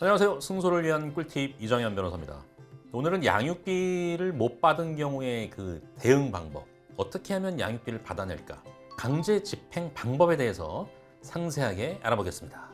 안녕하세요. 승소를 위한 꿀팁 이정현 변호사입니다. 오늘은 양육비를 못 받은 경우의 그 대응 방법, 어떻게 하면 양육비를 받아낼까, 강제 집행 방법에 대해서 상세하게 알아보겠습니다.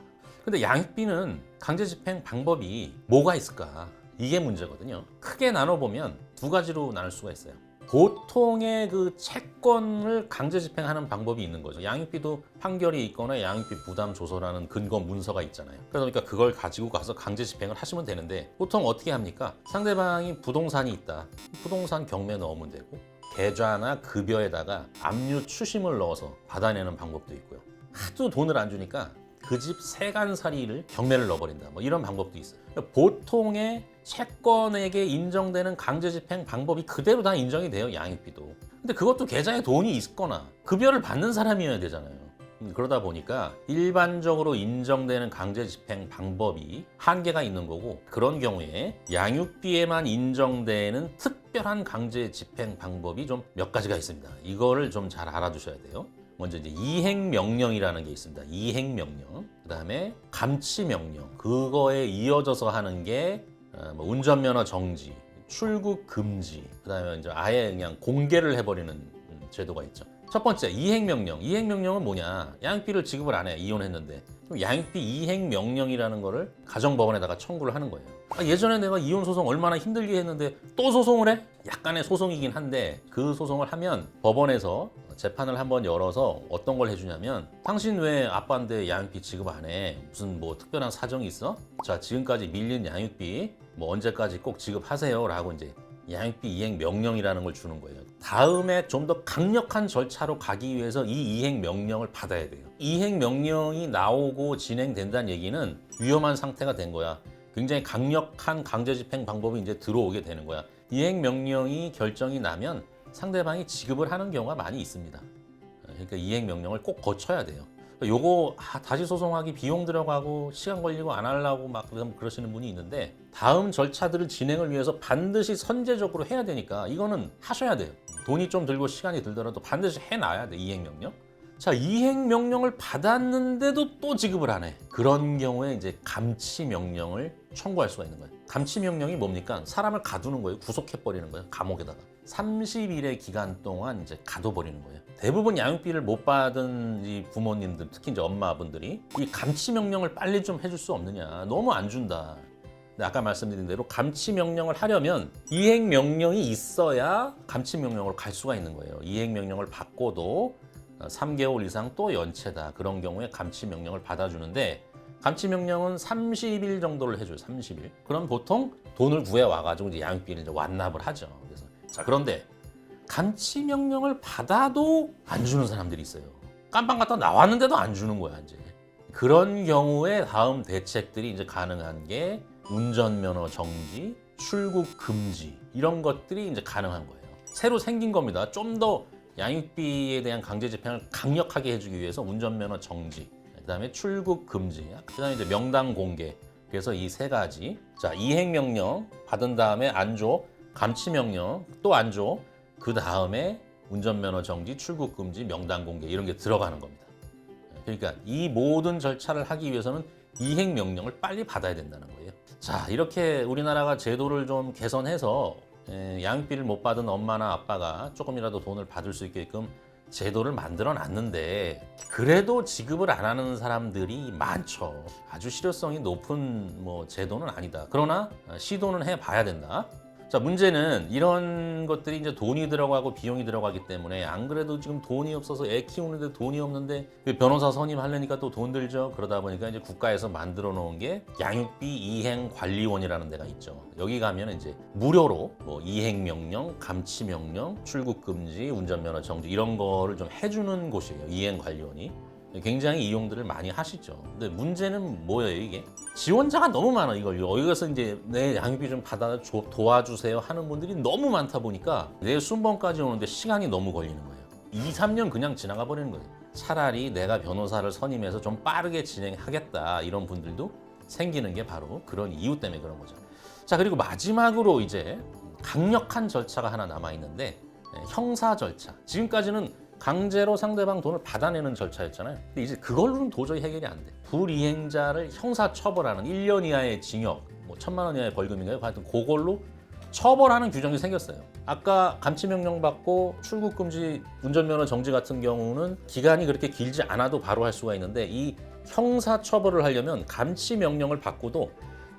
근데 양육비는 강제 집행 방법이 뭐가 있을까? 이게 문제거든요. 크게 나눠보면 두 가지로 나눌 수가 있어요. 보통의 그 채권을 강제 집행하는 방법이 있는 거죠. 양육비도 판결이 있거나 양육비 부담 조서라는 근거 문서가 있잖아요. 그러니까 그걸 가지고 가서 강제 집행을 하시면 되는데, 보통 어떻게 합니까? 상대방이 부동산이 있다. 부동산 경매 넣으면 되고, 계좌나 급여에다가 압류 추심을 넣어서 받아내는 방법도 있고요. 하도 돈을 안 주니까 그 집 세간살이를 경매를 넣어버린다. 뭐 이런 방법도 있어요. 보통의 채권에게 인정되는 강제집행 방법이 그대로 다 인정이 돼요. 양육비도. 근데 그것도 계좌에 돈이 있거나 급여를 받는 사람이어야 되잖아요. 그러다 보니까 일반적으로 인정되는 강제집행 방법이 한계가 있는 거고, 그런 경우에 양육비에만 인정되는 특별한 강제집행 방법이 좀 몇 가지가 있습니다. 이거를 좀 잘 알아두셔야 돼요. 먼저 이제 이행명령이라는 게 있습니다. 이행명령. 그 다음에 감치명령. 그거에 이어져서 하는 게 운전면허 정지, 출국 금지. 그 다음에 이제 아예 그냥 공개를 해버리는 제도가 있죠. 첫 번째, 이행명령. 이행명령은 뭐냐? 양육비를 지급을 안 해. 이혼했는데. 그럼 양육비 이행명령이라는 거를 가정법원에다가 청구를 하는 거예요. 예전에 내가 이혼 소송 얼마나 힘들게 했는데 또 소송을 해? 약간의 소송이긴 한데, 그 소송을 하면 법원에서 재판을 한번 열어서 어떤 걸 해주냐면, 당신 왜 아빠한테 양육비 지급 안 해? 무슨 뭐 특별한 사정이 있어? 자, 지금까지 밀린 양육비 뭐 언제까지 꼭 지급하세요 라고 이제 양육비 이행 명령이라는 걸 주는 거예요. 다음에 좀 더 강력한 절차로 가기 위해서 이 이행 명령을 받아야 돼요. 이행 명령이 나오고 진행된다는 얘기는 위험한 상태가 된 거야. 굉장히 강력한 강제 집행 방법이 이제 들어오게 되는 거야. 이행 명령이 결정이 나면 상대방이 지급을 하는 경우가 많이 있습니다. 그러니까 이행 명령을 꼭 거쳐야 돼요. 요거 다시 소송하기 비용 들어가고 시간 걸리고 안 하려고 막 그러시는 분이 있는데, 다음 절차들을 진행을 위해서 반드시 선제적으로 해야 되니까 이거는 하셔야 돼요. 돈이 좀 들고 시간이 들더라도 반드시 해놔야 돼. 이행명령. 자, 이행명령을 받았는데도 또 지급을 안 해. 그런 경우에 이제 감치명령을 청구할 수가 있는 거예요. 감치명령이 뭡니까? 사람을 가두는 거예요. 구속해버리는 거예요. 감옥에다가. 30일의 기간 동안 이제 가둬버리는 거예요. 대부분 양육비를 못 받은 이 부모님들, 특히 이제 엄마분들이 이 감치명령을 빨리 좀 해줄 수 없느냐. 너무 안 준다. 근데 아까 말씀드린 대로 감치명령을 하려면 이행명령이 있어야 감치명령으로 갈 수가 있는 거예요. 이행명령을 받고도 3개월 이상 또 연체다. 그런 경우에 감치명령을 받아주는데, 감치명령은 30일 정도를 해줘요. 30일. 그럼 보통 돈을 구해와가지고 이제 양육비를 이제 완납을 하죠. 그래서 자, 그런데 감치명령을 받아도 안 주는 사람들이 있어요. 깜빵 갔다 나왔는데도 안 주는 거야, 이제. 그런 경우에 다음 대책들이 이제 가능한 게 운전면허 정지, 출국 금지, 이런 것들이 이제 가능한 거예요. 새로 생긴 겁니다. 좀 더 양육비에 대한 강제 집행을 강력하게 해주기 위해서 운전면허 정지, 그다음에 출국 금지, 그다음에 이제 명당 공개. 그래서 이 세 가지. 자, 이행명령 받은 다음에 안 줘, 감치명령 또 안 줘, 그 다음에 운전면허 정지, 출국 금지, 명당 공개, 이런 게 들어가는 겁니다. 그러니까 이 모든 절차를 하기 위해서는 이행명령을 빨리 받아야 된다는 거예요. 자, 이렇게 우리나라가 제도를 좀 개선해서 양육비를 못 받은 엄마나 아빠가 조금이라도 돈을 받을 수 있게끔 제도를 만들어 놨는데, 그래도 지급을 안 하는 사람들이 많죠. 아주 실효성이 높은 뭐 제도는 아니다. 그러나 시도는 해봐야 된다. 자, 문제는 이런 것들이 이제 돈이 들어가고 비용이 들어가기 때문에, 안 그래도 지금 돈이 없어서 애 키우는데 돈이 없는데 변호사 선임하려니까 또 돈 들죠. 그러다 보니까 이제 국가에서 만들어 놓은 게 양육비 이행관리원이라는 데가 있죠. 여기 가면 이제 무료로 뭐 이행명령, 감치명령, 출국금지, 운전면허 정지, 이런 거를 좀 해주는 곳이에요. 이행관리원이. 굉장히 이용들을 많이 하시죠. 근데 문제는 뭐예요, 이게? 지원자가 너무 많아. 이걸 여기 가서 이제 내 양육비 좀 받아 도와주세요 하는 분들이 너무 많다 보니까 내 순번까지 오는데 시간이 너무 걸리는 거예요. 2, 3년 그냥 지나가 버리는 거예요. 차라리 내가 변호사를 선임해서 좀 빠르게 진행하겠다, 이런 분들도 생기는 게 바로 그런 이유 때문에 그런 거죠. 자, 그리고 마지막으로 이제 강력한 절차가 하나 남아 있는데, 형사 절차. 지금까지는 강제로 상대방 돈을 받아내는 절차였잖아요. 근데 이제 그걸로는 도저히 해결이 안 돼. 불이행자를 형사처벌하는 1년 이하의 징역, 뭐 1,000만 원 이하의 벌금인가요? 하여튼 그걸로 처벌하는 규정이 생겼어요. 아까 감치명령 받고 출국금지, 운전면허 정지 같은 경우는 기간이 그렇게 길지 않아도 바로 할 수가 있는데, 이 형사처벌을 하려면 감치명령을 받고도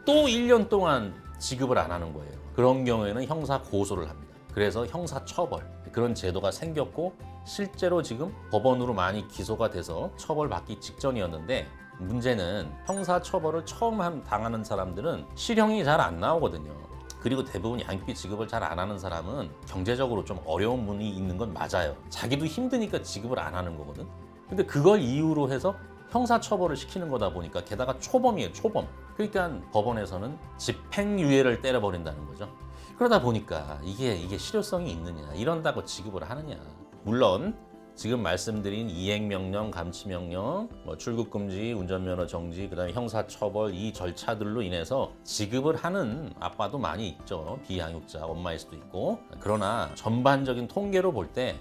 또 1년 동안 지급을 안 하는 거예요. 그런 경우에는 형사고소를 합니다. 그래서 형사처벌, 그런 제도가 생겼고 실제로 지금 법원으로 많이 기소가 돼서 처벌받기 직전이었는데, 문제는 형사처벌을 처음 당하는 사람들은 실형이 잘 안 나오거든요. 그리고 대부분 양육비 지급을 잘 안 하는 사람은 경제적으로 좀 어려운 분이 있는 건 맞아요. 자기도 힘드니까 지급을 안 하는 거거든. 근데 그걸 이유로 해서 형사처벌을 시키는 거다 보니까, 게다가 초범이에요, 초범. 그러니까 법원에서는 집행유예를 때려버린다는 거죠. 그러다 보니까 이게 실효성이 있느냐, 이런다고 지급을 하느냐. 물론 지금 말씀드린 이행명령, 감치명령, 출국금지, 운전면허 정지, 그다음에 형사처벌, 이 절차들로 인해서 지급을 하는 아빠도 많이 있죠. 비양육자 엄마일 수도 있고. 그러나 전반적인 통계로 볼 때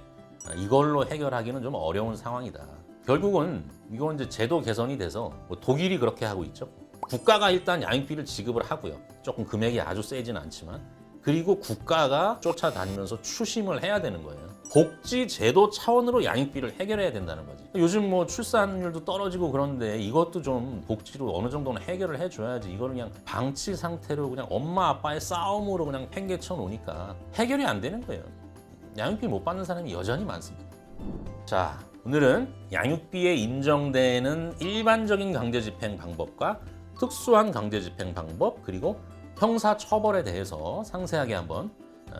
이걸로 해결하기는 좀 어려운 상황이다. 결국은 이건 이제 제도 개선이 돼서, 독일이 그렇게 하고 있죠. 국가가 일단 양육비를 지급을 하고요. 조금 금액이 아주 세진 않지만. 그리고 국가가 쫓아다니면서 추심을 해야 되는 거예요. 복지 제도 차원으로 양육비를 해결해야 된다는 거지. 요즘 뭐 출산율도 떨어지고 그런데 이것도 좀 복지로 어느 정도는 해결을 해줘야지. 이거를 그냥 방치 상태로 그냥 엄마 아빠의 싸움으로 그냥 팽개쳐 놓으니까 해결이 안 되는 거예요. 양육비 못 받는 사람이 여전히 많습니다. 자, 오늘은 양육비에 인정되는 일반적인 강제집행 방법과 특수한 강제집행 방법, 그리고 형사처벌에 대해서 상세하게 한번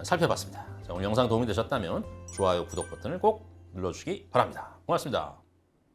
살펴봤습니다. 자, 오늘 영상 도움이 되셨다면 좋아요, 구독 버튼을 꼭 눌러주시기 바랍니다. 고맙습니다.